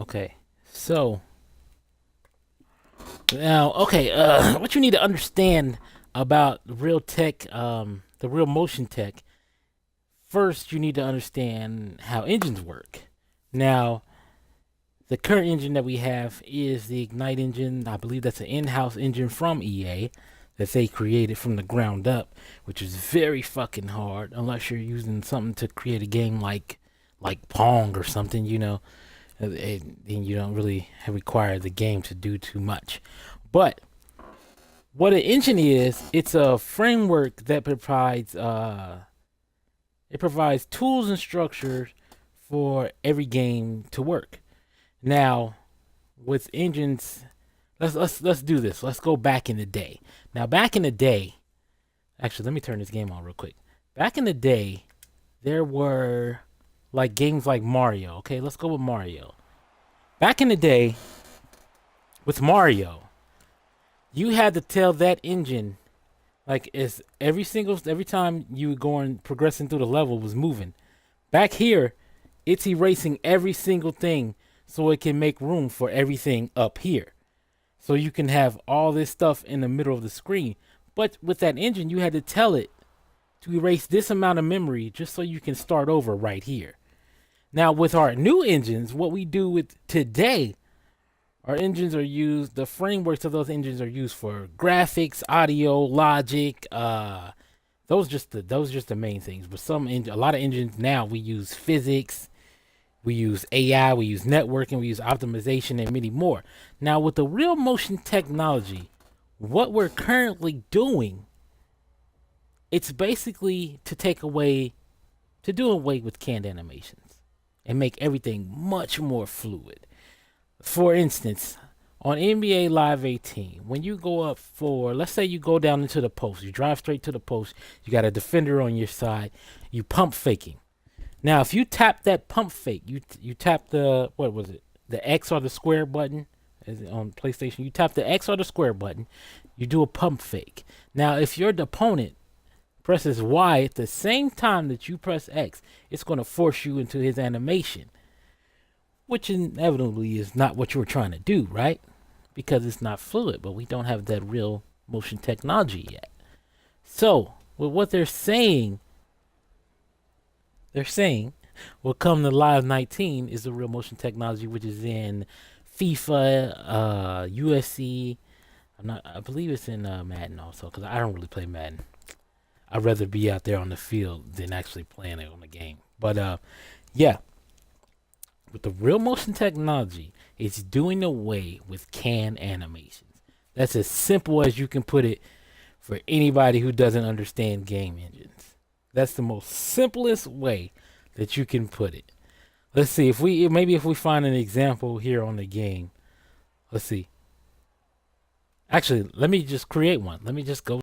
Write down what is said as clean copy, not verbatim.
Okay, so now, okay, what you need to understand about real tech, the real motion tech. First, you need to understand how engines work. Now, the current engine that we have is the Ignite engine. I believe that's an in-house engine from EA that they created from the ground up, which is very fucking hard unless you're using something to create a game like Pong or something, you know. Then you don't really require the game to do too much. But what an engine is, it's a framework that provides it provides tools and structures for every game to work. Now, with engines, let's do this. Let's go back in the day. Now, back in the day, actually, let me turn this game on real quick. Back in the day, there were like games like Mario. Okay, let's go with Mario. Back in the day, with Mario, you had to tell that engine, like, it's every time you were going progressing through the level was moving. Back here, it's erasing every single thing so it can make room for everything up here. So you can have all this stuff in the middle of the screen. But with that engine, you had to tell it to erase this amount of memory just so you can start over right here. Now, with our new engines, what we do with today, our engines are used, the frameworks of those engines are used for graphics, audio, logic, those just the main things. But a lot of engines now, we use physics, we use AI, we use networking, we use optimization, and many more. Now, with the real motion technology, what we're currently doing, it's basically to do away with canned animations and make everything much more fluid. For instance, on NBA Live 18, when you go up for, let's say you go down into the post, you drive straight to the post, you got a defender on your side, you pump faking. Now, if you tap that pump fake, you tap the, what was it, the X or the square button on PlayStation, you tap the X or the square button, you do a pump fake. Now, if your opponent presses Y at the same time that you press X, it's going to force you into his animation, which inevitably is not what you were trying to do, right? Because it's not fluid, but we don't have that real motion technology yet. So, with what they're saying what come to Live 19 is the real motion technology, which is in FIFA, USC. I believe it's in Madden also, because I don't really play Madden. I'd rather be out there on the field than actually playing it on the game. But yeah, with the real motion technology, it's doing away with canned animations. That's as simple as you can put it for anybody who doesn't understand game engines. That's the most simplest way that you can put it. Let's see if we find an example here on the game. Let's see. Actually, let me just create one. Let me just go